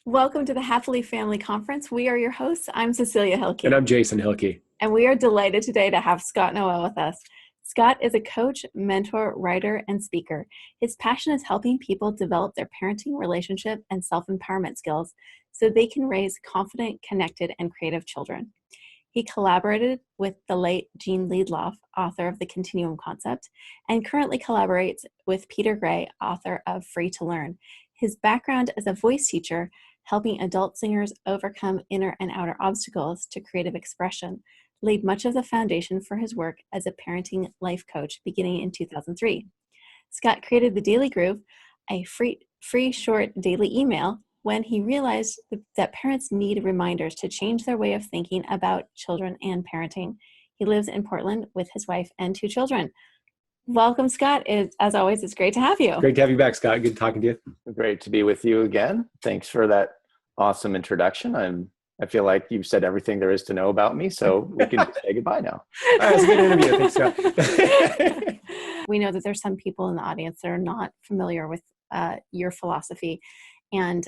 Welcome to the Happily Family Conference. We are your hosts. I'm Cecilia And Hilkey, I'm Jason Hilkey. and we are delighted today to have Scott Noelle with us. Scott is a coach, mentor, writer, and speaker. His passion is helping people develop their parenting, relationship, and self-empowerment skills so they can raise confident, connected, and creative children. He collaborated with the late Gene Liedloff, author of The Continuum Concept, and currently collaborates with Peter Gray, author of Free to Learn. His background as a voice teacher, helping adult singers overcome inner and outer obstacles to creative expression, laid much of the foundation for his work as a parenting life coach beginning in 2003. Scott created the Daily Groove, a free short daily email, when he realized that parents need reminders to change their way of thinking about children and parenting. He lives in Portland with his wife and 2 children. Welcome, Scott. As always, it's great to have you. Great to have you back, Scott. Good talking to you. Great to be with you again. Thanks for that awesome introduction. I feel like you've said everything there is to know about me, so we can say goodbye now. All right, it's a good interview. Thanks, Scott. We know that there's some people in the audience that are not familiar with your philosophy and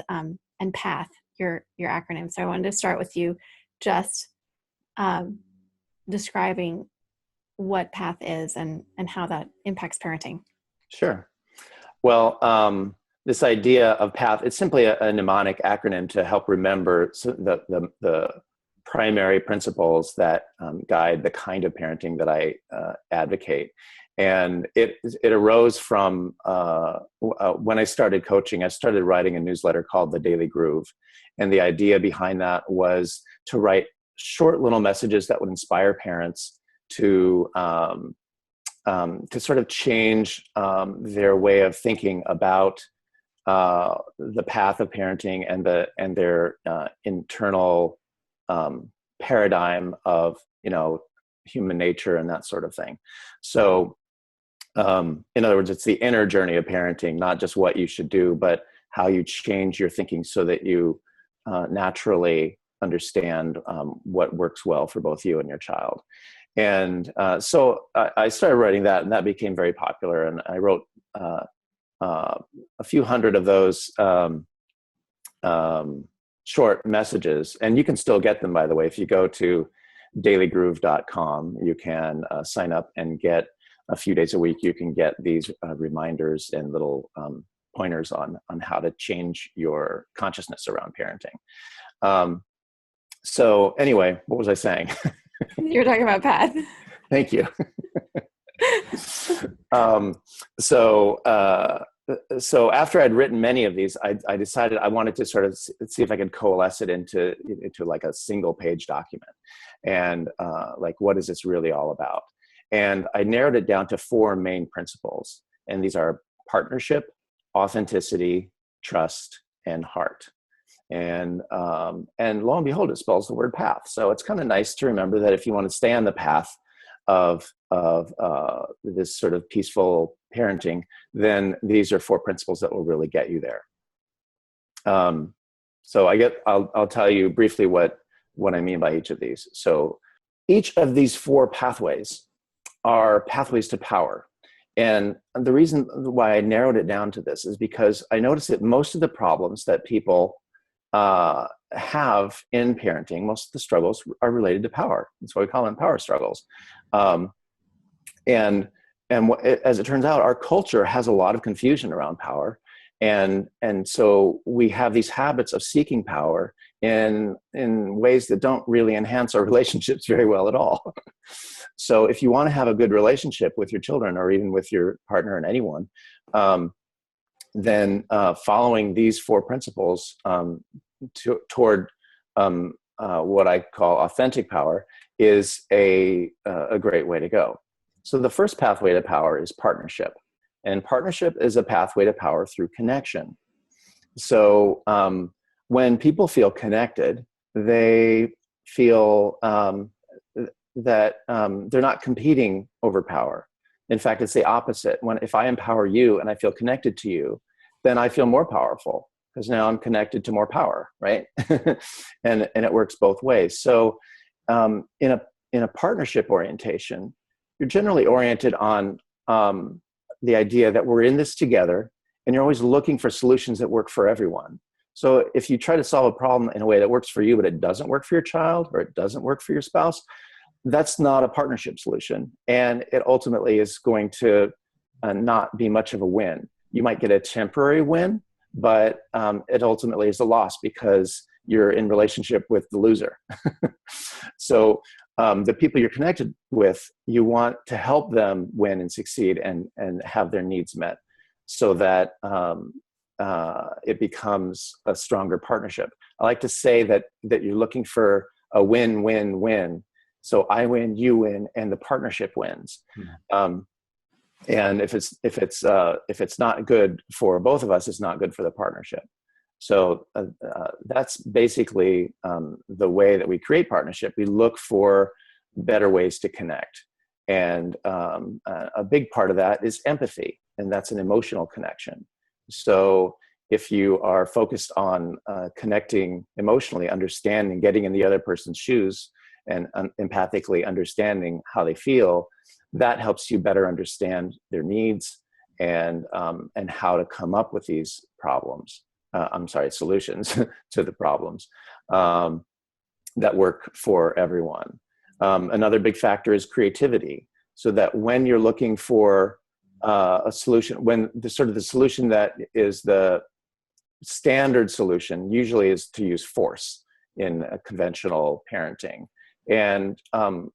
PATH, your acronym. So I wanted to start with you just describing what PATH is and how that impacts parenting. Sure. Well, this idea of PATH, it's simply a mnemonic acronym to help remember the primary principles that guide the kind of parenting that I advocate. And it arose from when I started coaching. I started writing a newsletter called The Daily Groove. And the idea behind that was to write short little messages that would inspire parents to sort of change their way of thinking about the path of parenting and their internal paradigm of human nature and that sort of thing. So in other words, it's the inner journey of parenting, not just what you should do, but how you change your thinking so that you naturally understand what works well for both you and your child. And so I started writing that, and that became very popular. And I wrote a few hundred of those short messages. And you can still get them, by the way. If you go to dailygroove.com, you can sign up and get a few days a week. You can get these reminders and little pointers on how to change your consciousness around parenting. So anyway, what was I saying? You're talking about PATH. Thank you. So after I'd written many of these, I decided I wanted to sort of see if I could coalesce it into like a single page document. And like, what is this really all about? And I narrowed it down to 4 main principles. And these are partnership, authenticity, trust, and heart. And lo and behold, it spells the word path. So it's kind of nice to remember that if you want to stay on the path of this sort of peaceful parenting, then these are 4 principles that will really get you there. So I'll tell you briefly what I mean by each of these. So each of these 4 pathways are pathways to power. And the reason why I narrowed it down to this is because I noticed that most of the problems that people have in parenting, most of the struggles are related to power. That's why we call them power struggles. And as it turns out, our culture has a lot of confusion around power. And so we have these habits of seeking power in ways that don't really enhance our relationships very well at all. So if you want to have a good relationship with your children or even with your partner and anyone, then following these 4 principles toward what I call authentic power is a great way to go. So the first pathway to power is partnership. And partnership is a pathway to power through connection. So when people feel connected, they feel that they're not competing over power. In fact, it's the opposite. If I empower you and I feel connected to you, then I feel more powerful because now I'm connected to more power, right? and it works both ways. So in a partnership orientation, you're generally oriented on the idea that we're in this together, and you're always looking for solutions that work for everyone. So if you try to solve a problem in a way that works for you, but it doesn't work for your child or it doesn't work for your spouse, that's not a partnership solution. And it ultimately is going to not be much of a win. You might get a temporary win, but it ultimately is a loss because you're in relationship with the loser. So the people you're connected with, you want to help them win and succeed and have their needs met so that it becomes a stronger partnership. I like to say that you're looking for a win-win-win. So I win, you win, and the partnership wins. Mm-hmm. And if it's not good for both of us, it's not good for the partnership. So that's basically the way that we create partnership. We look for better ways to connect, and a big part of that is empathy, and that's an emotional connection. So if you are focused on connecting emotionally, understanding, getting in the other person's shoes, and empathically understanding how they feel, that helps you better understand their needs and how to come up with these problems. Solutions to the problems that work for everyone. Another big factor is creativity. So that when you're looking for a solution, when the solution that is the standard solution usually is to use force in a conventional parenting. And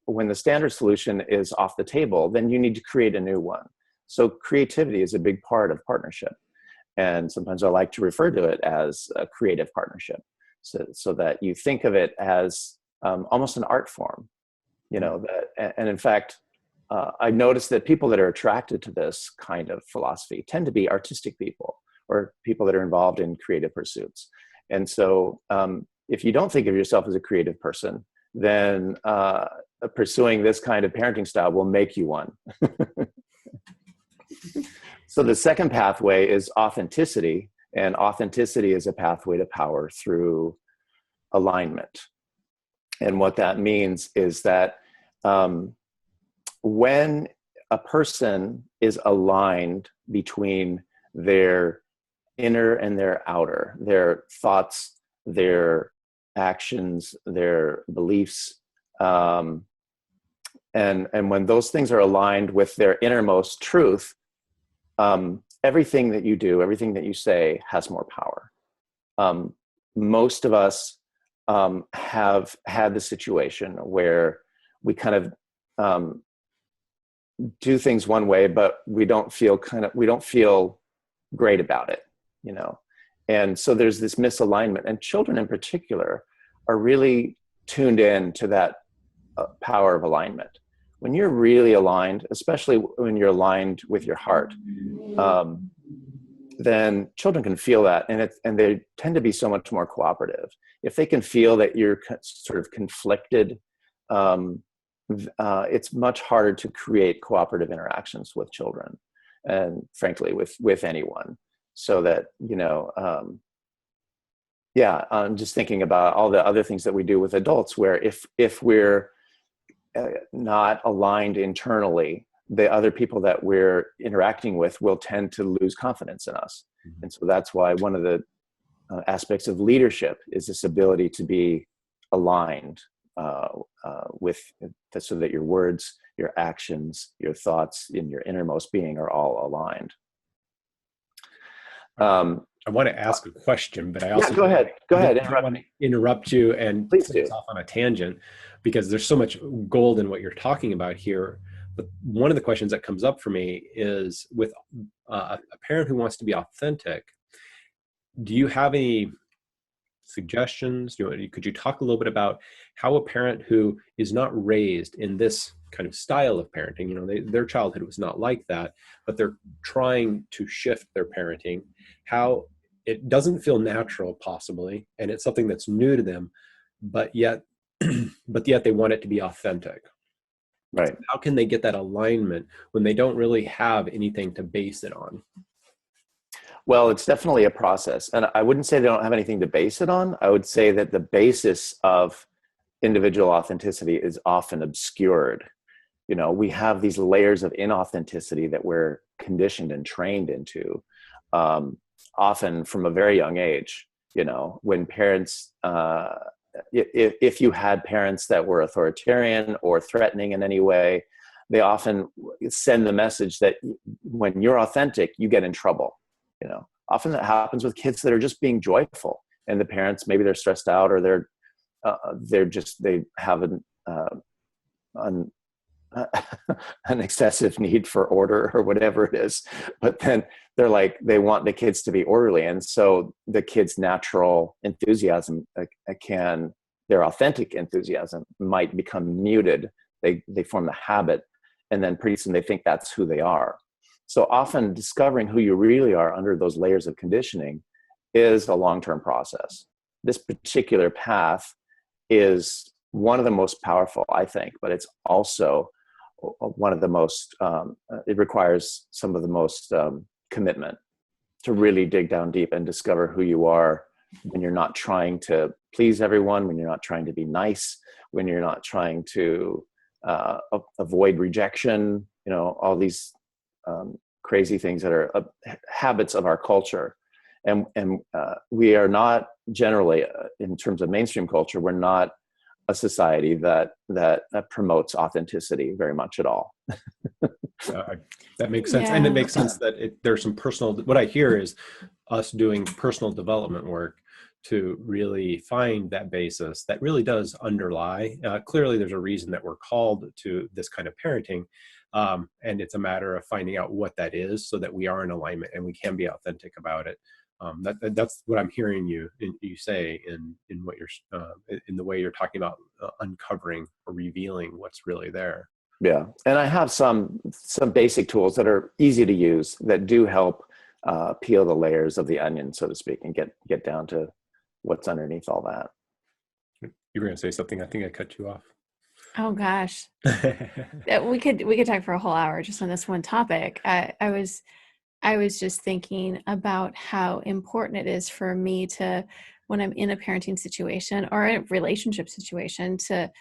when the standard solution is off the table, then you need to create a new one. So creativity is a big part of partnership. And sometimes I like to refer to it as a creative partnership, so that you think of it as almost an art form, and in fact, I noticed that people that are attracted to this kind of philosophy tend to be artistic people or people that are involved in creative pursuits. And so if you don't think of yourself as a creative person, then pursuing this kind of parenting style will make you one. So the second pathway is authenticity, and authenticity is a pathway to power through alignment. And what that means is that when a person is aligned between their inner and their outer, their thoughts, their actions, their beliefs, and when those things are aligned with their innermost truth, everything that you do, everything that you say has more power. Most of us have had the situation where we kind of do things one way, but we don't feel great about it, And so there's this misalignment, and children in particular are really tuned in to that power of alignment. When you're really aligned, especially when you're aligned with your heart, then children can feel that, and they tend to be so much more cooperative. If they can feel that you're sort of conflicted, it's much harder to create cooperative interactions with children, and frankly, with anyone. So that, I'm just thinking about all the other things that we do with adults, where if we're not aligned internally, the other people that we're interacting with will tend to lose confidence in us. Mm-hmm. And so that's why one of the aspects of leadership is this ability to be aligned with, so that your words, your actions, your thoughts, and your innermost being are all aligned. I want to ask a question, but I also go ahead. I want to interrupt you and please take us off on a tangent, because there's so much gold in what you're talking about here. But one of the questions that comes up for me is, with a parent who wants to be authentic, do you have any suggestions? Could you talk a little bit about how a parent who is not raised in this kind of style of parenting, their childhood was not like that, but they're trying to shift their parenting, how it doesn't feel natural possibly, and it's something that's new to them, but yet they want it to be authentic. Right. How can they get that alignment when they don't really have anything to base it on? Well, it's definitely a process. And I wouldn't say they don't have anything to base it on. I would say that the basis of individual authenticity is often obscured. We have these layers of inauthenticity that we're conditioned and trained into, often from a very young age. When parents, if you had parents that were authoritarian or threatening in any way, they often send the message that when you're authentic, you get in trouble. Often that happens with kids that are just being joyful, and the parents, maybe they're stressed out, or they have an excessive need for order or whatever it is. But then they want the kids to be orderly. And so the kids' natural enthusiasm their authentic enthusiasm might become muted. They form the habit, and then pretty soon they think that's who they are. So often discovering who you really are under those layers of conditioning is a long-term process. This particular path is one of the most powerful, I think, but it's also one of the most, it requires some of the most commitment to really dig down deep and discover who you are when you're not trying to please everyone, when you're not trying to be nice, when you're not trying to avoid rejection, all these crazy things that are habits of our culture. And we are not generally, in terms of mainstream culture, we're not a society that promotes authenticity very much at all. That makes sense. Yeah. And it makes sense that there's some what I hear is us doing personal development work to really find that basis that really does underlie. Clearly, there's a reason that we're called to this kind of parenting. And it's a matter of finding out what that is so that we are in alignment and we can be authentic about it. That's what I'm hearing you say in what you're in the way you're talking about uncovering or revealing what's really there. Yeah, and I have some basic tools that are easy to use that do help peel the layers of the onion, so to speak, and get down to what's underneath all that. You were going to say something. I think I cut you off. Oh gosh, we could talk for a whole hour just on this one topic. I was just thinking about how important it is for me to, when I'm in a parenting situation or a relationship situation, to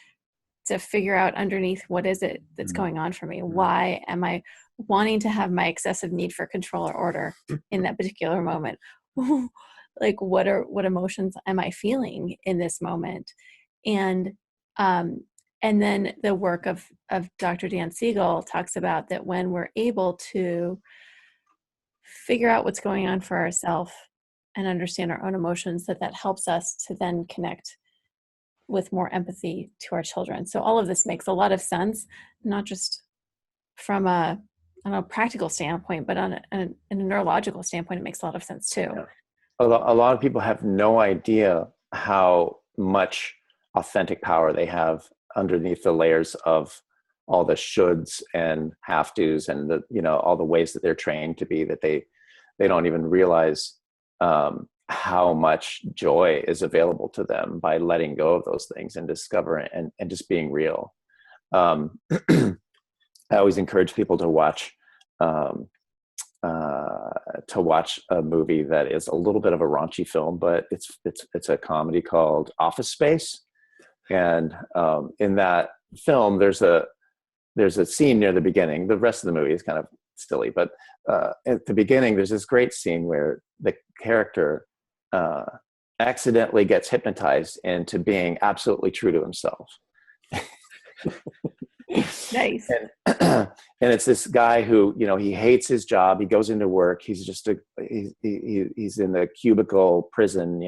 figure out underneath what is it that's going on for me. Why am I wanting to have my excessive need for control or order in that particular moment? Like what emotions am I feeling in this moment? And then the work of Dr. Dan Siegel talks about that when we're able to figure out what's going on for ourselves and understand our own emotions, that helps us to then connect with more empathy to our children. So all of this makes a lot of sense, not just from a practical standpoint, but on a neurological standpoint, it makes a lot of sense too. Yeah. A lot of people have no idea how much authentic power they have underneath the layers of all the shoulds and have tos and all the ways that they're trained to be, that they don't even realize how much joy is available to them by letting go of those things and discovering and just being real. I always encourage people to watch a movie that is a little bit of a raunchy film, but it's a comedy called Office Space. And in that film, there's a scene near the beginning. The rest of the movie is kind of silly, but at the beginning, there's this great scene where the character accidentally gets hypnotized into being absolutely true to himself. Nice. And it's this guy who, he hates his job. He goes into work. He's just he's in the cubicle prison,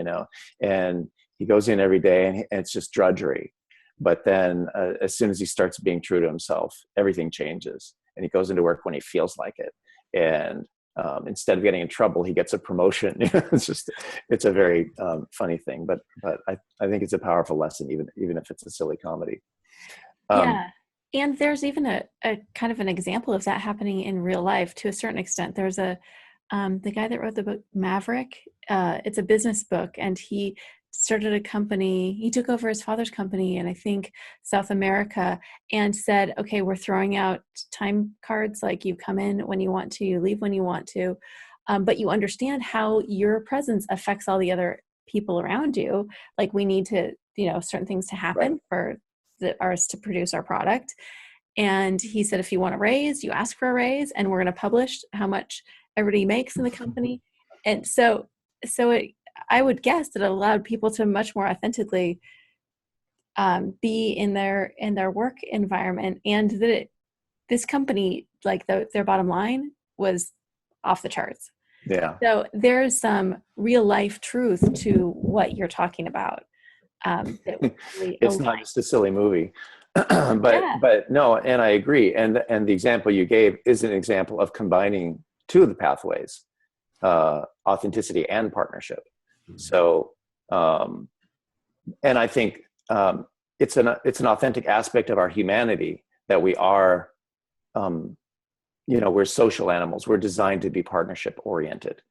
and he goes in every day and it's just drudgery. But then as soon as he starts being true to himself, everything changes. And he goes into work when he feels like it. And instead of getting in trouble, he gets a promotion. It's a very funny thing, but I think it's a powerful lesson, even if it's a silly comedy. Yeah. And there's even a kind of an example of that happening in real life to a certain extent. There's the guy that wrote the book Maverick. It's a business book, and he started a company. He took over his father's company in, I think, South America, and said, okay, we're throwing out time cards, like you come in when you want to, you leave when you want to, but you understand how your presence affects all the other people around you. Like we need to, certain things to happen for ours to produce our product. And he said, if you want a raise, you ask for a raise, and we're going to publish how much everybody makes in the company. And so I would guess that it allowed people to much more authentically be in their work environment, and that this company, like their bottom line was off the charts. Yeah. So there's some real life truth to what you're talking about. That really It's not aligns. just a silly movie. but Yeah. no, and I agree. And the example you gave is an example of combining two of the pathways, authenticity and partnership. So, and I think it's an authentic aspect of our humanity that we are, we're social animals. We're designed to be partnership oriented.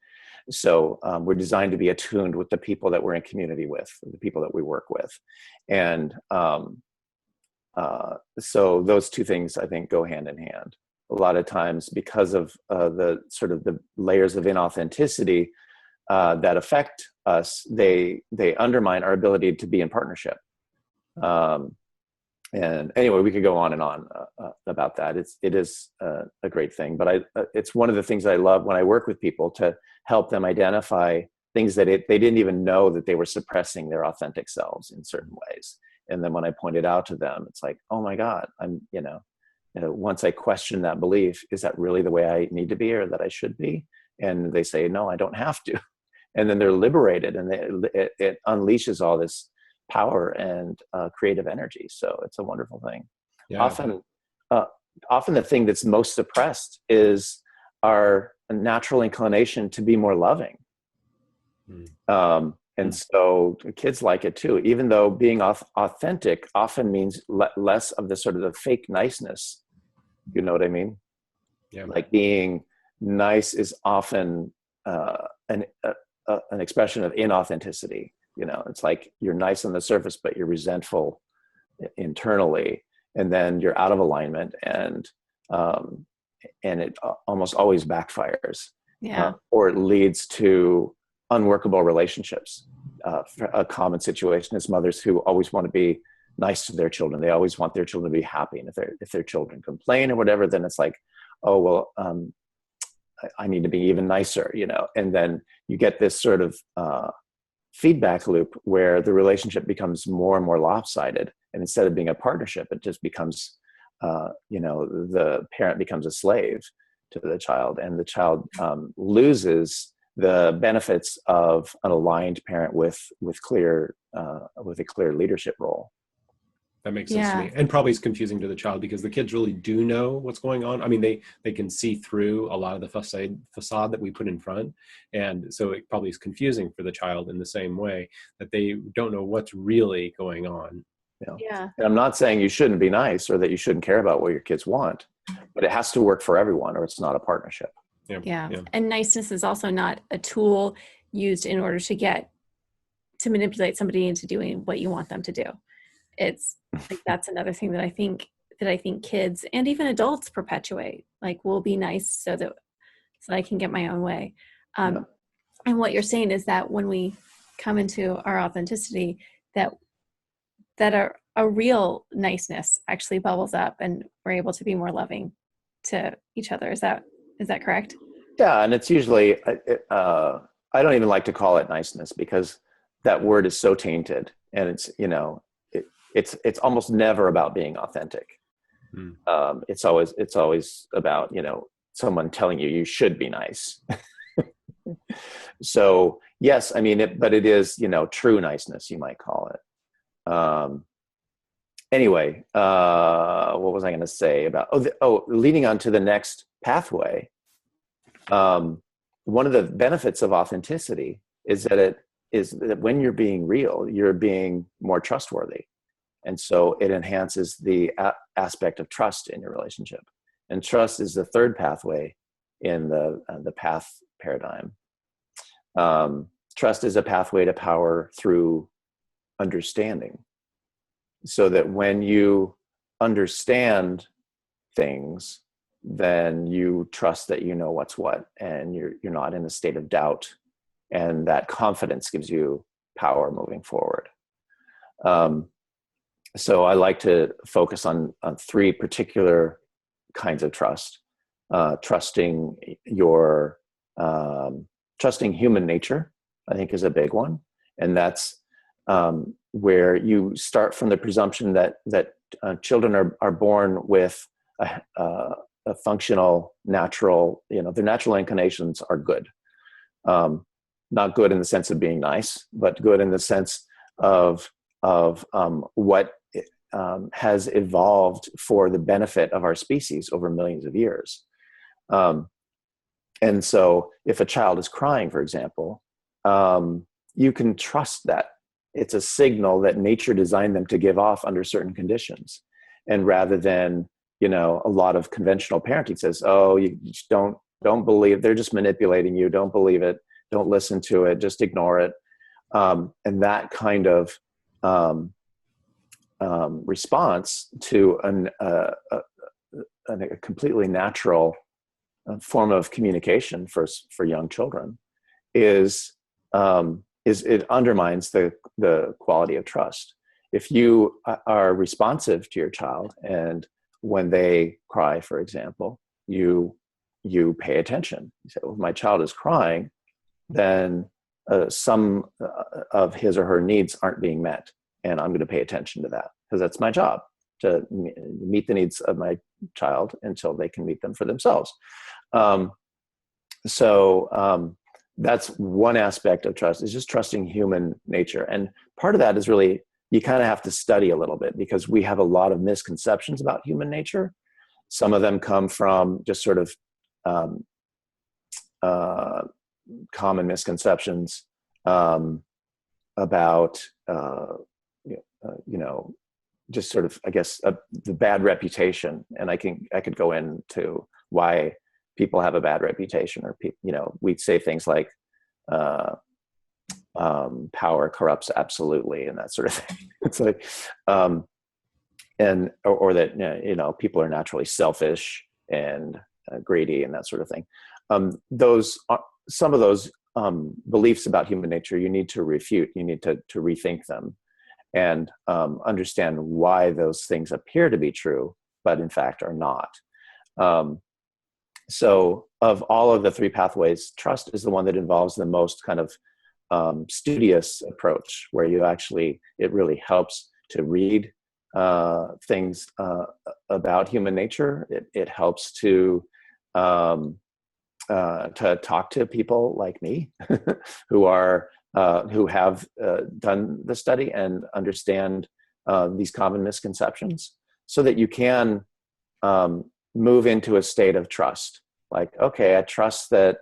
So we're designed to be attuned with the people that we're in community with, the people that we work with. And so those two things, I think, go hand in hand. A lot of times, because of the sort of the layers of inauthenticity that affect us, they undermine our ability to be in partnership. And anyway, we could go on and on about that. It is a great thing, but it's one of the things I love when I work with people, to help them identify things that they didn't even know that they were suppressing their authentic selves in certain ways. And then when I point it out to them, it's like, oh my God, once I question that belief, is that really the way I need to be, or that I should be? And they say, no, I don't have to. And then they're liberated, and it unleashes all this power and creative energy. So it's a wonderful thing. Yeah. Often the thing that's most suppressed is our natural inclination to be more loving. And so kids like it too, even though being authentic often means less of the sort of the fake niceness. You know what I mean? Yeah. Like being nice is often an expression of inauthenticity. It's like you're nice on the surface, but you're resentful internally, and then you're out of alignment, and it almost always backfires. Yeah. Or it leads to unworkable relationships. A common situation is mothers who always want to be nice to their children. They always want their children to be happy. And if their children complain or whatever, then it's like, oh, well, I need to be even nicer, and then you get this sort of feedback loop where the relationship becomes more and more lopsided. And instead of being a partnership, it just becomes, the parent becomes a slave to the child, and the child loses the benefits of an aligned parent with a clear leadership role. That makes sense to me. And probably is confusing to the child, because the kids really do know what's going on. I mean, they can see through a lot of the facade that we put in front. And so it probably is confusing for the child in the same way that they don't know what's really going on. Yeah. And I'm not saying you shouldn't be nice or that you shouldn't care about what your kids want, but it has to work for everyone, or it's not a partnership. Yeah. And niceness is also not a tool used in order to manipulate somebody into doing what you want them to do. It's like, that's another thing that I think kids and even adults perpetuate. Like, we'll be nice so that I can get my own way. And what you're saying is that when we come into our authenticity, that a real niceness actually bubbles up, and we're able to be more loving to each other. Is that correct? Yeah, and it's usually I don't even like to call it niceness, because that word is so tainted, and it's it's almost never about being authentic. It's always about someone telling you should be nice. So yes, I mean but it is true niceness, you might call it. Anyway, what was I going to say about leading on to the next pathway? One of the benefits of authenticity is that when you're being real, you're being more trustworthy. And so it enhances the aspect of trust in your relationship. And trust is the third pathway in the path paradigm. Trust is a pathway to power through understanding. So that when you understand things, then you trust that you know what's what, and you're not in a state of doubt. And that confidence gives you power moving forward. So I like to focus on three particular kinds of trust. Trusting human nature, I think is a big one. And that's where you start from the presumption that children are born with a functional, natural, their natural inclinations are good. Not good in the sense of being nice, but good in the sense of what has evolved for the benefit of our species over millions of years. And so if a child is crying, for example, you can trust that it's a signal that nature designed them to give off under certain conditions. And rather than, a lot of conventional parenting says, oh, you just don't believe, they're just manipulating you. Don't believe it. Don't listen to it. Just ignore it. And that kind of response to a completely natural form of communication for young children is it undermines the quality of trust. If you are responsive to your child, and when they cry, for example, you pay attention. You say, well, if my child is crying, then some of his or her needs aren't being met, and I'm going to pay attention to that because that's my job, to meet the needs of my child until they can meet them for themselves. So that's one aspect of trust, is just trusting human nature. And part of that is really, you kind of have to study a little bit, because we have a lot of misconceptions about human nature. Some of them come from just sort of common misconceptions about just sort of, I guess, the bad reputation. And I could go into why people have a bad reputation, or we'd say things like power corrupts absolutely, and that sort of thing. It's like or that people are naturally selfish and greedy and that sort of thing. Some of those beliefs about human nature you need to refute. You need to rethink them and understand why those things appear to be true, but in fact are not. So of all of the three pathways, trust is the one that involves the most kind of studious approach, where it really helps to read things about human nature. It helps to talk to people like me who have done the study and understand these common misconceptions, so that you can move into a state of trust. Like, okay, I trust that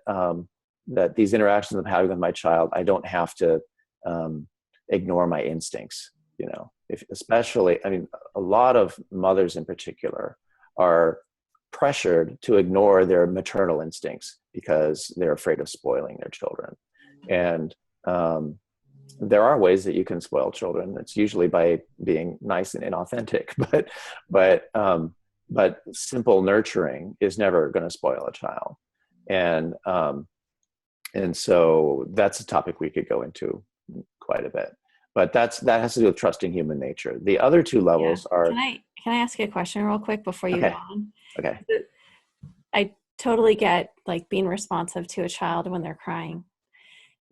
that these interactions I'm having with my child, I don't have to ignore my instincts. Especially, a lot of mothers in particular are pressured to ignore their maternal instincts because they're afraid of spoiling their children. And there are ways that you can spoil children. It's usually by being nice and inauthentic, but simple nurturing is never going to spoil a child. And so that's a topic we could go into quite a bit. But that has to do with trusting human nature. The other two levels are. Can I ask you a question real quick before you go on? Okay. I totally get like being responsive to a child when they're crying.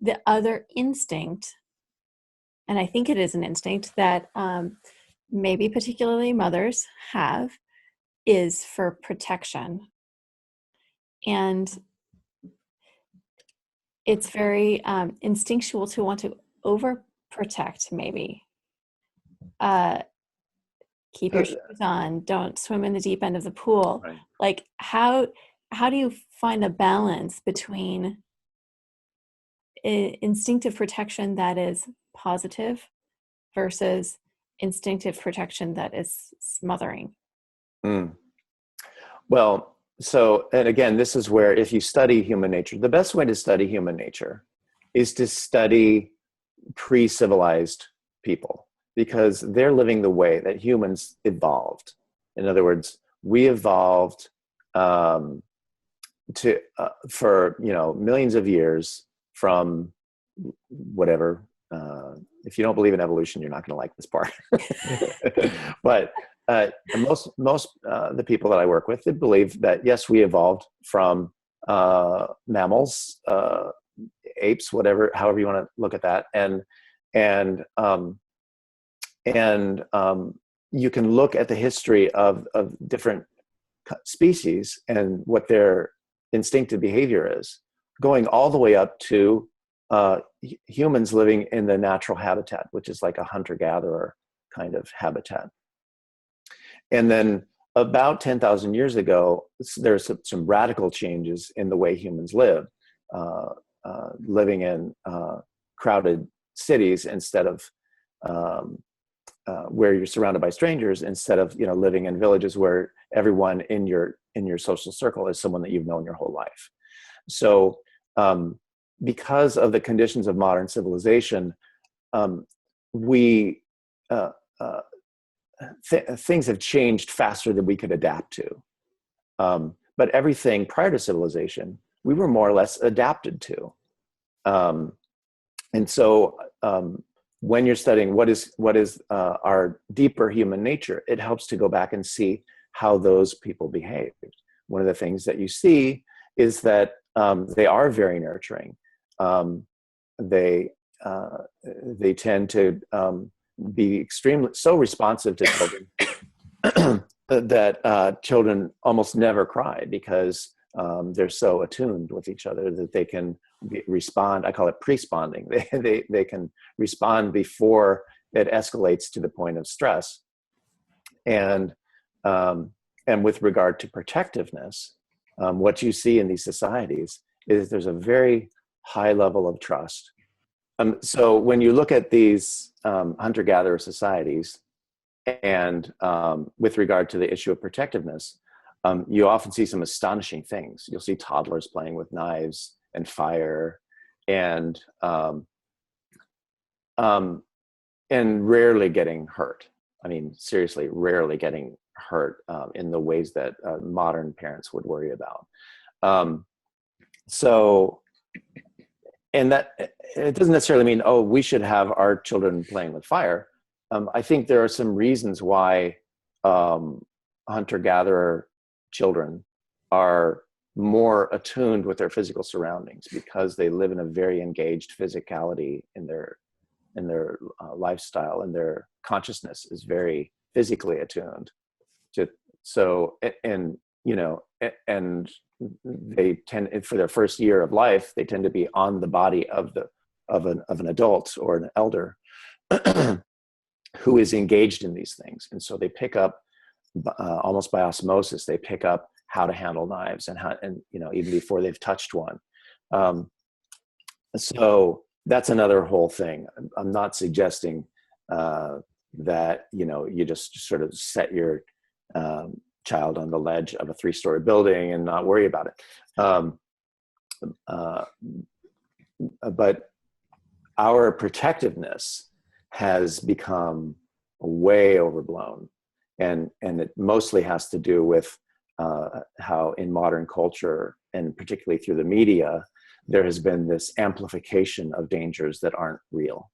The other instinct, and I think it is an instinct that maybe particularly mothers have, is for protection. And it's very instinctual to want to overprotect, maybe. Keep your shoes on, don't swim in the deep end of the pool. Right. Like, how do you find a balance between instinctive protection that is positive versus instinctive protection that is smothering? Well, so, and again, this is where, if you study human nature, the best way to study human nature is to study pre-civilized people, because they're living the way that humans evolved. In other words, we evolved for millions of years from whatever. If you don't believe in evolution, you're not going to like this part. But most the people that I work with, they believe that yes, we evolved from mammals apes, whatever, however you want to look at that. And you can look at the history of different species and what their instinctive behavior is, going all the way up to humans living in the natural habitat, which is like a hunter-gatherer kind of habitat. And then about 10,000 years ago, there's some radical changes in the way humans live, living in crowded cities instead of where you're surrounded by strangers, instead of living in villages where everyone in your social circle is someone that you've known your whole life. So because of the conditions of modern civilization, things have changed faster than we could adapt to. But everything prior to civilization, we were more or less adapted to. And so when you're studying what is our deeper human nature, it helps to go back and see how those people behaved. One of the things that you see is that they are very nurturing. They tend to be extremely so responsive to children that children almost never cry, because they're so attuned with each other that they can respond. I call it pre-sponding. They can respond before it escalates to the point of stress. And with regard to protectiveness, what you see in these societies is there's a very high level of trust. So when you look at these hunter-gatherer societies, and with regard to the issue of protectiveness, you often see some astonishing things. You'll see toddlers playing with knives and fire, and rarely getting hurt. I mean, seriously, rarely getting hurt in the ways that modern parents would worry about. And that it doesn't necessarily mean, oh, we should have our children playing with fire. I think there are some reasons why hunter-gatherer children are more attuned with their physical surroundings, because they live in a very engaged physicality in their lifestyle, and their consciousness is very physically attuned to. So, and they tend, for their first year of life, they tend to be on the body of an adult or an elder who is engaged in these things. And so they pick up almost by osmosis, they pick up how to handle knives, and even before they've touched one. So that's another whole thing. I'm not suggesting that you just sort of set your child on the ledge of a 3-story building and not worry about it. But our protectiveness has become way overblown, and it mostly has to do with how in modern culture, and particularly through the media, there has been this amplification of dangers that aren't real,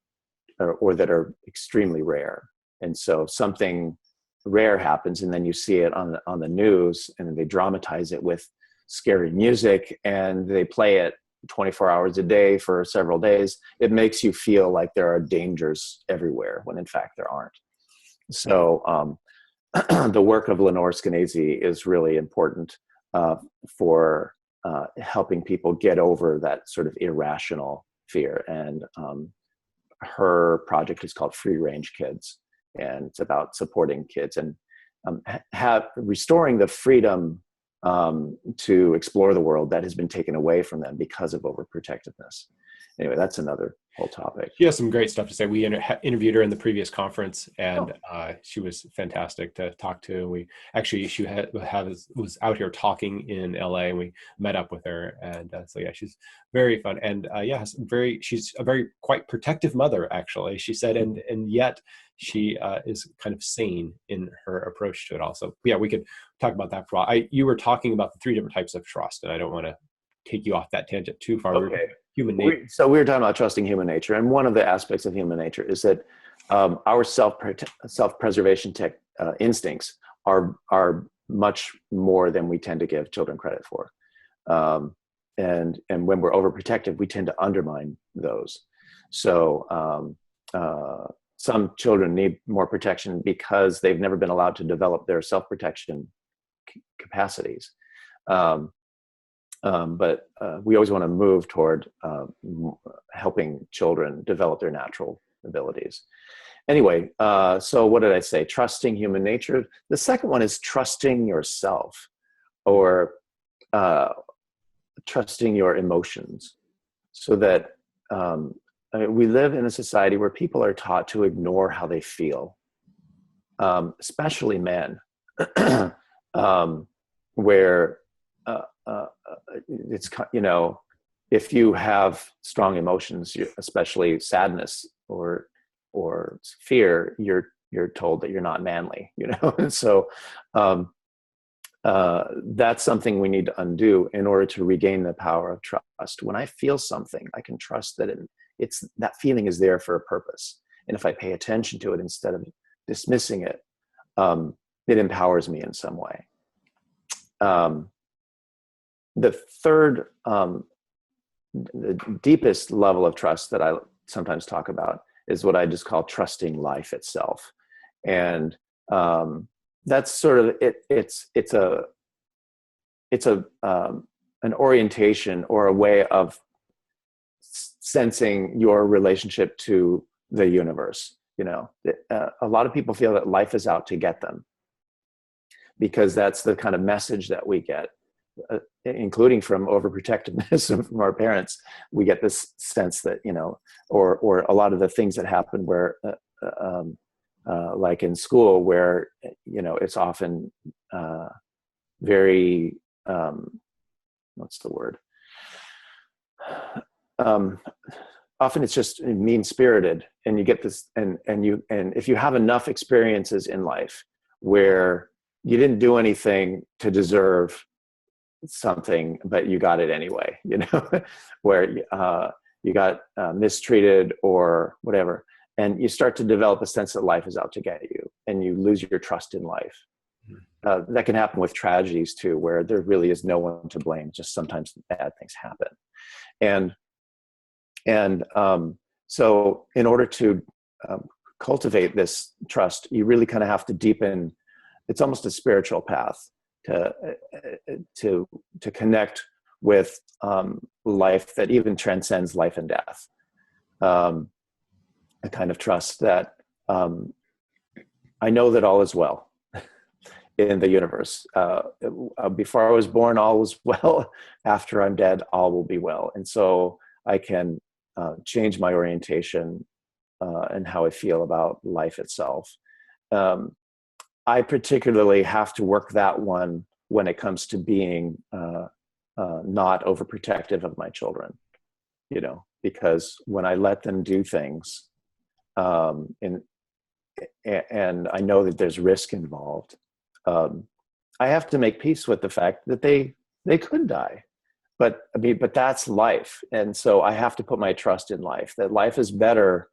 or that are extremely rare. And so something rare happens, and then you see it on the news, and then they dramatize it with scary music, and they play it 24 hours a day for several days. It makes you feel like there are dangers everywhere, when in fact there aren't. So the work of Lenore Skenazy is really important for helping people get over that sort of irrational fear. And her project is called Free Range Kids, and it's about supporting kids and restoring the freedom to explore the world that has been taken away from them because of overprotectiveness. Anyway, that's another whole topic. She has some great stuff to say. We interviewed her in the previous conference, and she was fantastic to talk to. She was out here talking in LA, and we met up with her. And so yeah, she's very fun, and she's a very quite protective mother, actually. She said, and yet she is kind of sane in her approach to it also. Yeah, we could talk about that for a while. You were talking about the 3 different types of trust, and I don't want to take you off that tangent too far. Okay. Human nature. So we were talking about trusting human nature, and one of the aspects of human nature is that our self-preservation instincts are much more than we tend to give children credit for. and when we're overprotective, we tend to undermine those. So some children need more protection because they've never been allowed to develop their self-protection capacities. But we always want to move toward helping children develop their natural abilities. Anyway, so what did I say? Trusting human nature. The second one is trusting yourself, or trusting your emotions, so that we live in a society where people are taught to ignore how they feel, especially men, where it's, you know, if you have strong emotions, especially sadness or fear, you're told that you're not manly, you know. And so that's something we need to undo in order to regain the power of trust. When I feel something, I can trust that it's that feeling is there for a purpose, and if I pay attention to it instead of dismissing it, it empowers me in some way. The third, the deepest level of trust that I sometimes talk about is what I just call trusting life itself. And that's sort of it. It's an orientation or a way of sensing your relationship to the universe. You know, a lot of people feel that life is out to get them, because that's the kind of message that we get, including from overprotectiveness from our parents. We get this sense that, you know, or a lot of the things that happen where, like in school, where, you know, it's often very, what's the word? Often it's just mean-spirited, and you get this, and if you have enough experiences in life where you didn't do anything to deserve something, but you got it anyway, you know, where you got mistreated or whatever, and you start to develop a sense that life is out to get you, and you lose your trust in life. That can happen with tragedies too, where there really is no one to blame, just sometimes bad things happen. And so in order to cultivate this trust, you really kind of have to deepen. It's almost a spiritual path to connect with life that even transcends life and death. A kind of trust that I know that all is well in the universe. Before I was born, all was well. After I'm dead, all will be well. And so I can change my orientation and how I feel about life itself. I particularly have to work that one when it comes to being not overprotective of my children, you know, because when I let them do things, and I know that there's risk involved, I have to make peace with the fact that they could die. But I mean, but that's life. And so I have to put my trust in life, that life is better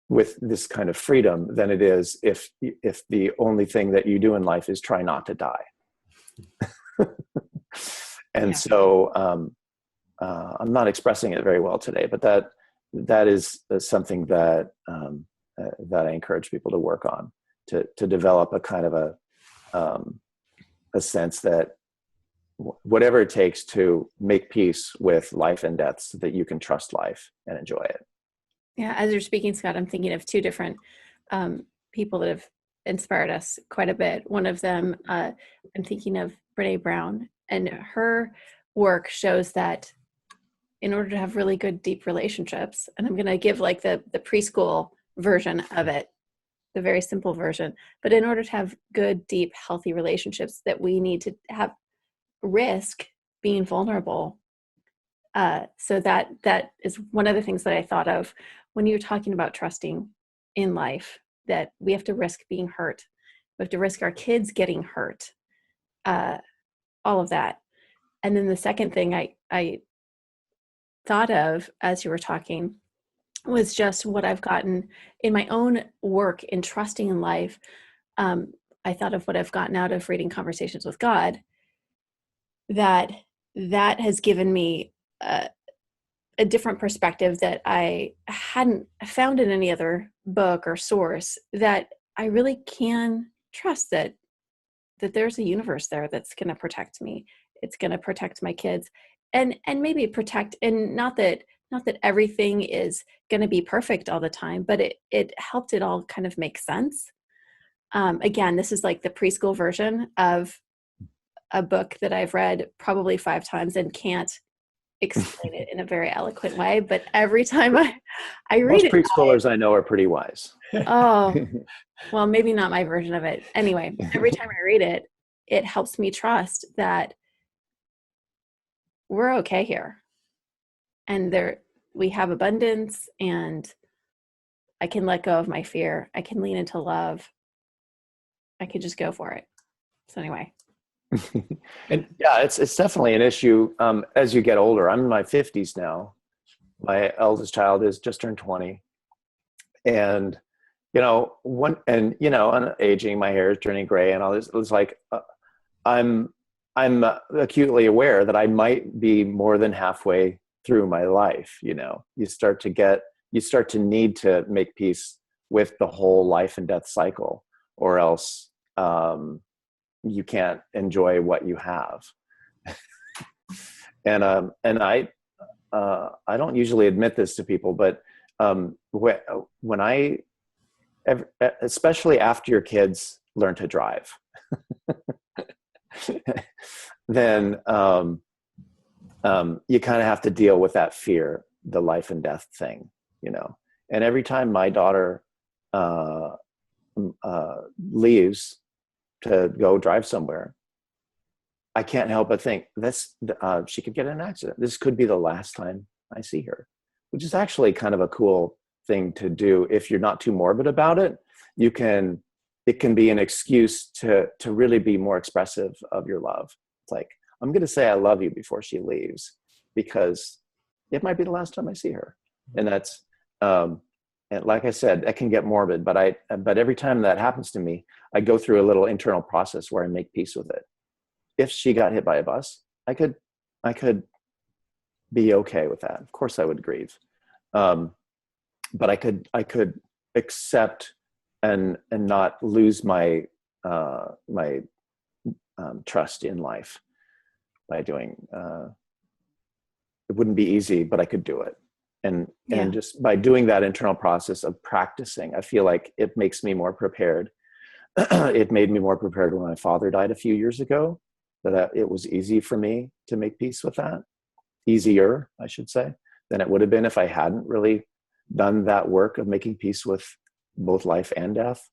with this kind of freedom than it is if the only thing that you do in life is try not to die. And yeah. So I'm not expressing it very well today, but that is something that I encourage people to work on, to develop a kind of a sense that whatever it takes to make peace with life and death, so that you can trust life and enjoy it. Yeah, as you're speaking, Scott, I'm thinking of two different people that have inspired us quite a bit. One of them, I'm thinking of Brené Brown, and her work shows that in order to have really good, deep relationships, and I'm going to give like the preschool version of it, the very simple version, but in order to have good, deep, healthy relationships, that we need to have risk being vulnerable. So that is one of the things that I thought of when you're talking about trusting in life, that we have to risk being hurt. We have to risk our kids getting hurt, all of that. And then the second thing I thought of as you were talking was just what I've gotten in my own work in trusting in life. I thought of what I've gotten out of reading Conversations with God, that that has given me a different perspective that I hadn't found in any other book or source, that I really can trust that there's a universe there that's going to protect me. It's going to protect my kids, and maybe protect, and not that everything is going to be perfect all the time, but it helped it all kind of make sense. Again, this is like the preschool version of a book that I've read probably 5 times and can't explain it in a very eloquent way. But every time I read Most it, preschoolers I know are pretty wise. oh, well, maybe not my version of it. Anyway, every time I read it, it helps me trust that we're okay here. And we have abundance, and I can let go of my fear. I can lean into love. I could just go for it. So anyway. And yeah, it's definitely an issue as you get older. I'm in my 50s now. My eldest child is just turned 20. And, I'm aging, my hair is turning gray and all this. It's like, I'm acutely aware that I might be more than halfway through my life. You start to need to make peace with the whole life and death cycle, or else you can't enjoy what you have. and I don't usually admit this to people, but when especially after your kids learn to drive, then you kind of have to deal with that fear, the life and death thing, And every time my daughter leaves to go drive somewhere, I can't help but think she could get in an accident. This could be the last time I see her, which is actually kind of a cool thing to do. If you're not too morbid about it, it can be an excuse to really be more expressive of your love. It's like, I'm going to say I love you before she leaves, because it might be the last time I see her. And that's, and like I said, that can get morbid, but every time that happens to me, I go through a little internal process where I make peace with it. If she got hit by a bus, I could be okay with that. Of course I would grieve. But I could accept and not lose my trust in life by doing, it wouldn't be easy, but I could do it. And just by doing that internal process of practicing, I feel like it makes me more prepared. It made me more prepared when my father died a few years ago, that it was easy for me to make peace with that. Easier, I should say, than it would have been if I hadn't really done that work of making peace with both life and death.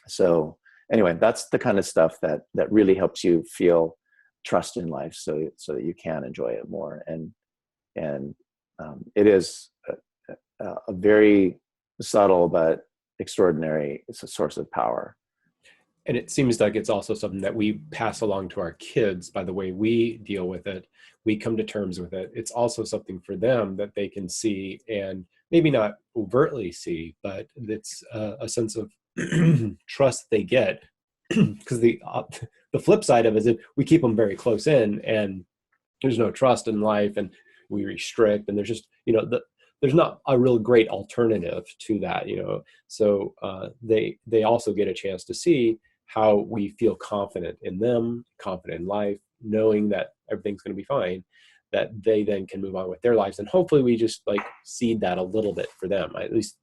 So anyway, that's the kind of stuff that really helps you feel trust in life, so that you can enjoy it more. And it is a very subtle but extraordinary, it's a source of power. And it seems like it's also something that we pass along to our kids by the way we deal with it. We come to terms with it. It's also something for them that they can see, and maybe not overtly see, but it's a sense of trust they get. Because the flip side of it is if we keep them very close in and there's no trust in life and we restrict, and there's just, there's not a real great alternative to that, So they also get a chance to see how we feel confident in them, confident in life, knowing that everything's going to be fine, that they then can move on with their lives. And hopefully we just seed that a little bit for them. At least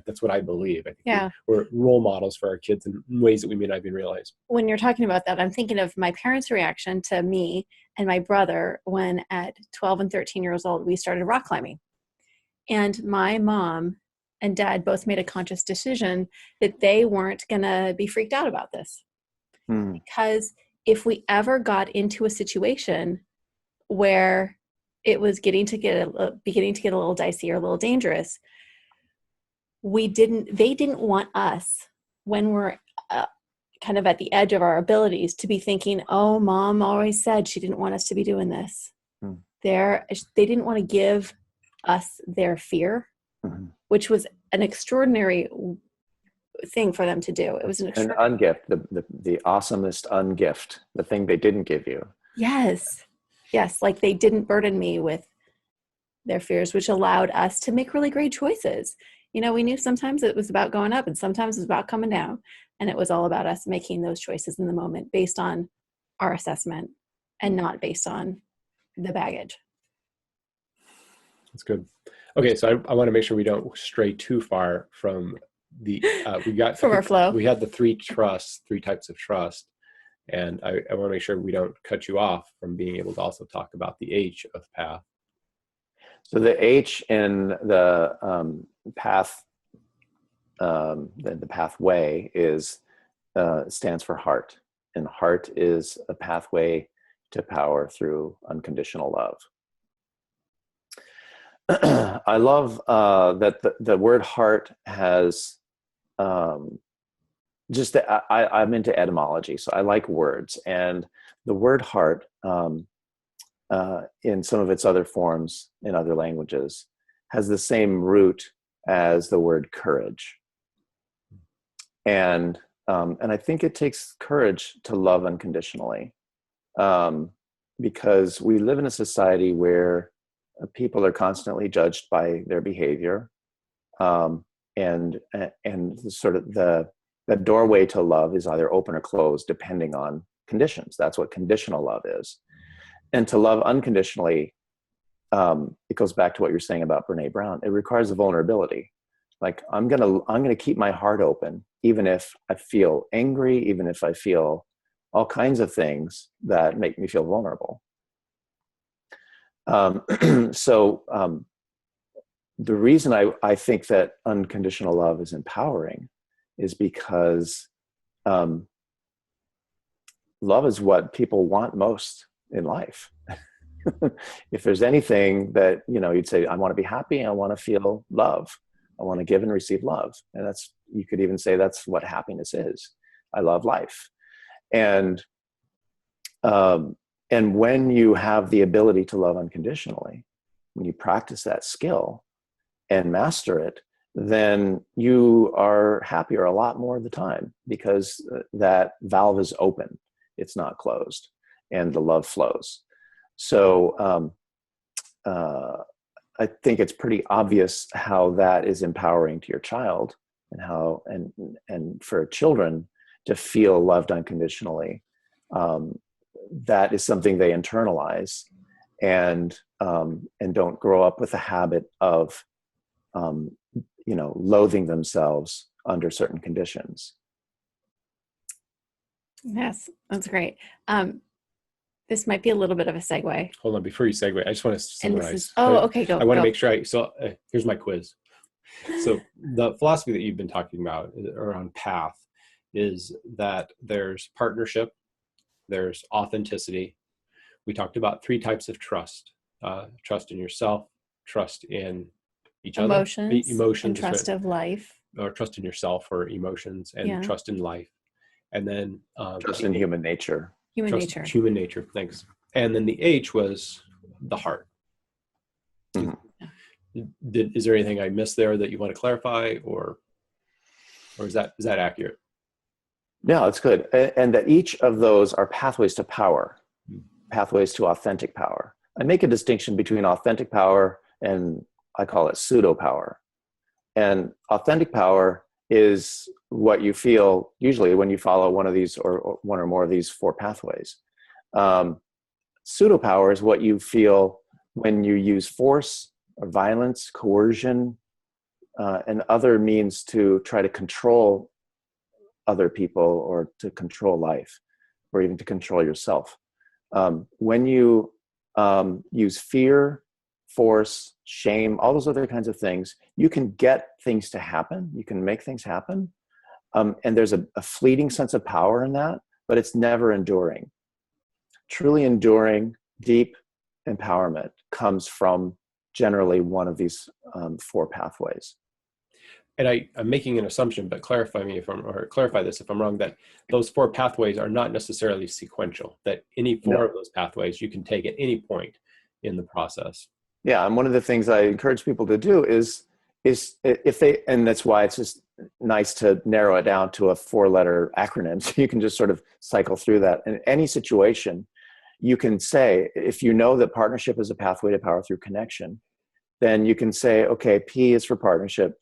that's what I believe. I think we're role models for our kids in ways that we may not even realize. When you're talking about that, I'm thinking of my parents' reaction to me and my brother when at 12 and 13 years old, we started rock climbing. And my mom and dad both made a conscious decision that they weren't going to be freaked out about this. Because if we ever got into a situation where it was beginning to get a little dicey or a little dangerous, they didn't want us, when we're kind of at the edge of our abilities, to be thinking, oh, mom always said she didn't want us to be doing this. They didn't want to give us their fear, which was an extraordinary thing for them to do. It was an ungift, the awesomest ungift, the thing they didn't give you. Yes, Yes, like they didn't burden me with their fears, which allowed us to make really great choices. You know, we knew sometimes it was about going up and sometimes it was about coming down. And it was all about us making those choices in the moment based on our assessment and not based on the baggage. That's good. Okay, so I want to make sure we don't stray too far from the From our flow. We had the three types of trust, and I want to make sure we don't cut you off from being able to also talk about the H of path. So the H in the path, the pathway is stands for heart, and heart is a pathway to power through unconditional love. I love that the word heart has I'm into etymology, so I like words, and the word heart in some of its other forms in other languages has the same root as the word courage. And I think it takes courage to love unconditionally, because we live in a society where people are constantly judged by their behavior, and sort of the doorway to love is either open or closed depending on conditions. That's what conditional love is. And to love unconditionally, it goes back to what you're saying about Brene Brown. It requires a vulnerability. Like I'm gonna keep my heart open, even if I feel angry, even if I feel all kinds of things that make me feel vulnerable. The reason I think that unconditional love is empowering is because love is what people want most in life. If there's anything that, you'd say, I want to be happy, I want to feel love, I want to give and receive love. And you could even say that's what happiness is. I love life. And when you have the ability to love unconditionally, when you practice that skill and master it, then you are happier a lot more of the time because that valve is open. It's not closed, and the love flows. So I think it's pretty obvious how that is empowering to your child, and how and for children to feel loved unconditionally. That is something they internalize, and don't grow up with a habit of loathing themselves under certain conditions. Yes, that's great. This might be a little bit of a segue. Hold on, before you segue, I just want to summarize. Okay, go. I want to make sure here's my quiz. So the philosophy that you've been talking about around path is that there's partnership, there's authenticity. We talked about three types of trust: trust in yourself, trust in each other, emotions, and trust of life, or trust in yourself or emotions, and trust in life, and then trust in human nature. Human nature. Thanks. And then the H was the heart. Mm-hmm. Is there anything I missed there that you want to clarify, or is that accurate? No, it's good. And that each of those are pathways to power, pathways to authentic power. I make a distinction between authentic power and I call it pseudo power. And authentic power is what you feel usually when you follow one of these or one or more of these four pathways. Pseudo power is what you feel when you use force or violence, coercion, and other means to try to control other people, or to control life, or even to control yourself. When you use fear, force, shame, all those other kinds of things, you can get things to happen. You can make things happen. And there's a fleeting sense of power in that, but it's never enduring. Truly enduring, deep empowerment comes from generally one of these four pathways. And I'm making an assumption, but clarify this if I'm wrong, that those four pathways are not necessarily sequential, that any four of those pathways you can take at any point in the process. Yeah, and one of the things I encourage people to do is if they, and that's why it's just nice to narrow it down to a 4-letter acronym, so you can just sort of cycle through that. In any situation, you can say, if you know that partnership is a pathway to power through connection, then you can say, okay, P is for partnership,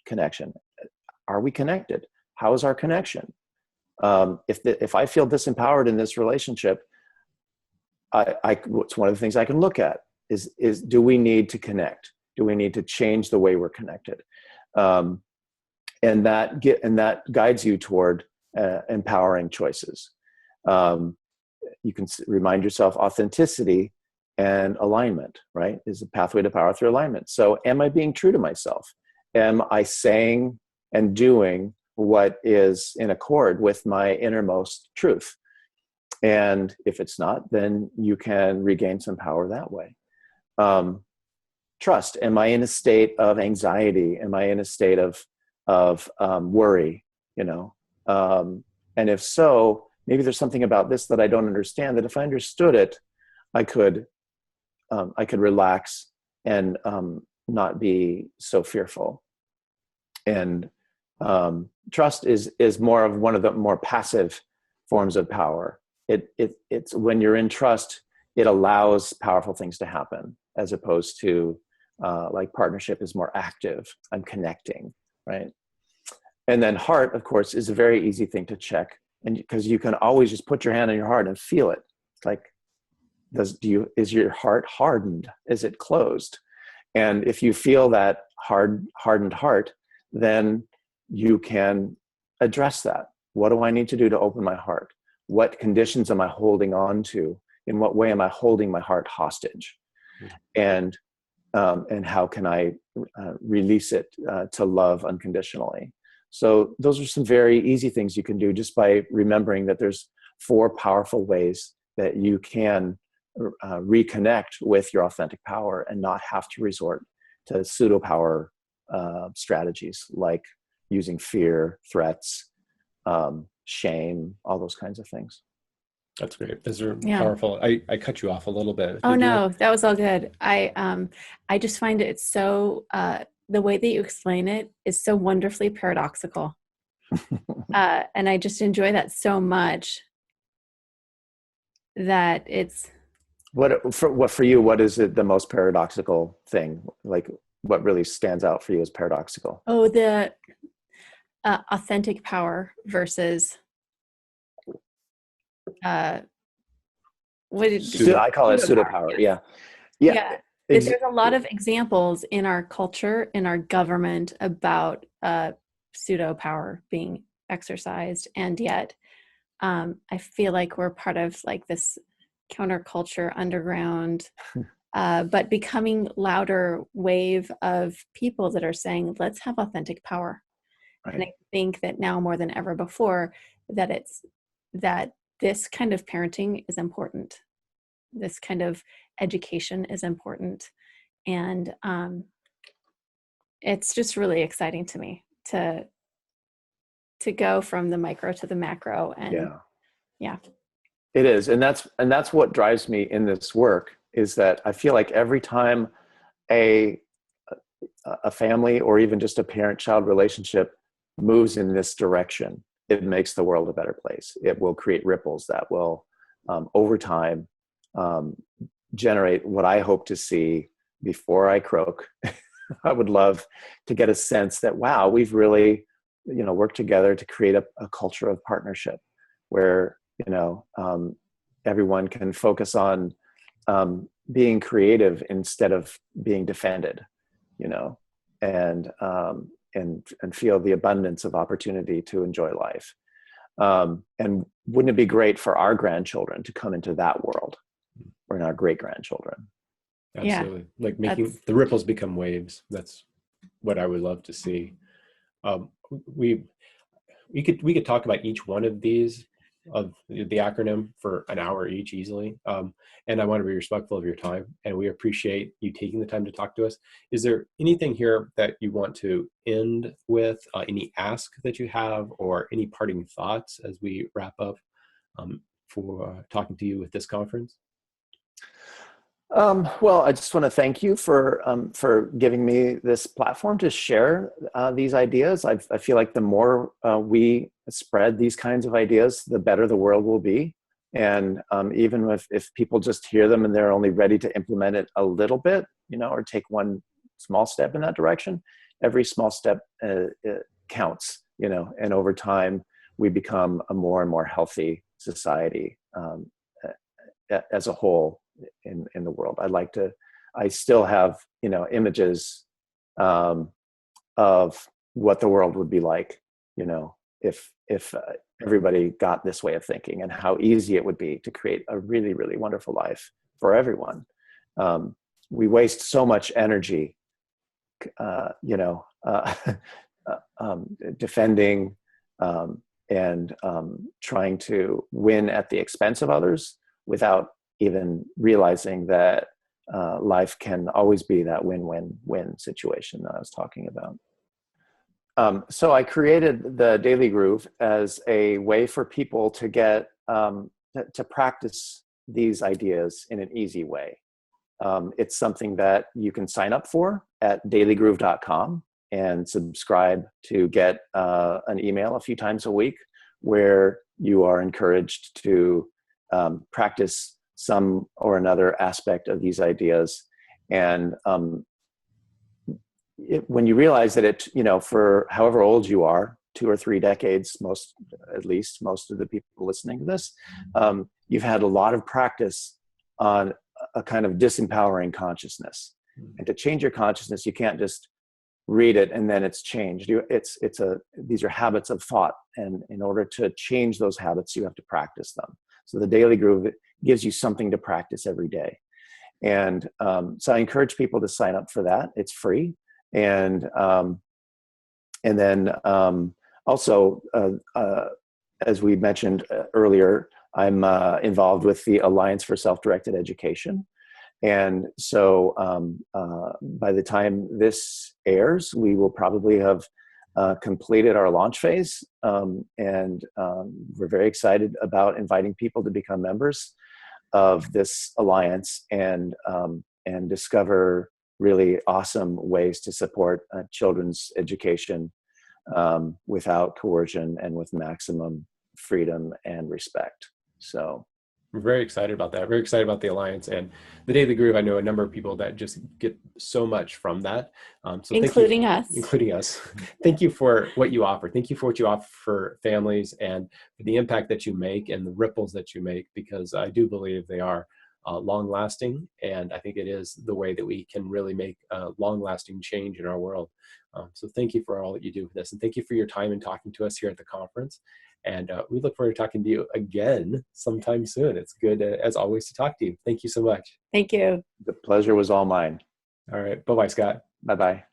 connection. Are we connected? How is our connection? If I feel disempowered in this relationship, it's one of the things I can look at is do we need to connect? Do we need to change the way we're connected? And that guides you toward empowering choices. You can remind yourself authenticity and alignment, right, is a pathway to power through alignment. So am I being true to myself? Am I saying and doing what is in accord with my innermost truth? And if it's not, then you can regain some power that way. Trust. Am I in a state of anxiety? Am I in a state of worry? And if so, maybe there's something about this that I don't understand, that if I understood it, I could relax and not be so fearful. And trust is more of one of the more passive forms of power. It's when you're in trust, it allows powerful things to happen, as opposed to like partnership is more active. I'm connecting, right? And then heart, of course, is a very easy thing to check, and because you can always just put your hand on your heart and feel it. It's like, is your heart hardened? Is it closed? And if you feel that hardened heart, then you can address that. What do I need to do to open my heart? What conditions am I holding on to? In what way am I holding my heart hostage? And how can I release it to love unconditionally? So those are some very easy things you can do just by remembering that there's 4 powerful ways that you can reconnect with your authentic power and not have to resort to pseudo power strategies like using fear, threats, shame, all those kinds of things. That's great. Those are powerful. I cut you off a little bit. Oh, no, that was all good. I just find it so, the way that you explain it is so wonderfully paradoxical. And I just enjoy that so much that it's. What for you, what is it the most paradoxical thing? Like what really stands out for you as paradoxical? Oh, the authentic power versus I call it pseudo power. Yes. Yeah. There's a lot of examples in our culture, in our government, about pseudo power being exercised, and yet I feel like we're part of like this counterculture underground, but becoming louder wave of people that are saying, let's have authentic power. Right. And I think that now more than ever before, that this kind of parenting is important. This kind of education is important. And it's just really exciting to me to go from the micro to the macro. And yeah. It is. And that's what drives me in this work, is that I feel like every time a family or even just a parent-child relationship moves in this direction, it makes the world a better place. It will create ripples that will, over time, generate what I hope to see before I croak. I would love to get a sense that, wow, we've really, worked together to create a culture of partnership where, everyone can focus on being creative instead of being defended, and feel the abundance of opportunity to enjoy life. And wouldn't it be great for our grandchildren to come into that world, or in our great-grandchildren? Absolutely. Like making the ripples become waves. That's what I would love to see. We could talk about each one of these, of the acronym, for an hour each easily. And I want to be respectful of your time, and we appreciate you taking the time to talk to us. Is there anything here that you want to end with, any ask that you have, or any parting thoughts as we wrap up for talking to you with this conference? Well, I just want to thank you for giving me this platform to share these ideas. I feel like the more we spread these kinds of ideas, the better the world will be. And even if people just hear them and they're only ready to implement it a little bit, or take one small step in that direction, every small step counts, and over time we become a more and more healthy society as a whole in the world. I still have, images of what the world would be like, if everybody got this way of thinking, and how easy it would be to create a really, really wonderful life for everyone. We waste so much energy, defending and trying to win at the expense of others, without even realizing that life can always be that win-win-win situation that I was talking about. So I created the Daily Groove as a way for people to get to practice these ideas in an easy way. It's something that you can sign up for at dailygroove.com and subscribe to get an email a few times a week, where you are encouraged to practice some or another aspect of these ideas. And when you realize that for however old you are, 2 or 3 decades, most of the people listening to this, you've had a lot of practice on a kind of disempowering consciousness. And to change your consciousness, you can't just read it and then it's changed. These are habits of thought, and in order to change those habits, you have to practice them. So the Daily Groove gives you something to practice every day. And so I encourage people to sign up for that. It's free. And then also, as we mentioned earlier, I'm involved with the Alliance for Self-Directed Education. And so by the time this airs, we will probably have completed our launch phase. And we're very excited about inviting people to become members of this alliance and discover really awesome ways to support children's education without coercion and with maximum freedom and respect. So we're very excited about that. Very excited about the Alliance and the Daily Groove. I know a number of people that just get so much from that. So including us. Including us. Thank you for what you offer. Thank you for what you offer for families and for the impact that you make and the ripples that you make, because I do believe they are long-lasting, and I think it is the way that we can really make long-lasting change in our world. So thank you for all that you do for this, and thank you for your time and talking to us here at the conference. And we look forward to talking to you again sometime soon. It's good, as always, to talk to you. Thank you so much. Thank you. The pleasure was all mine. All right. Bye-bye, Scott. Bye-bye.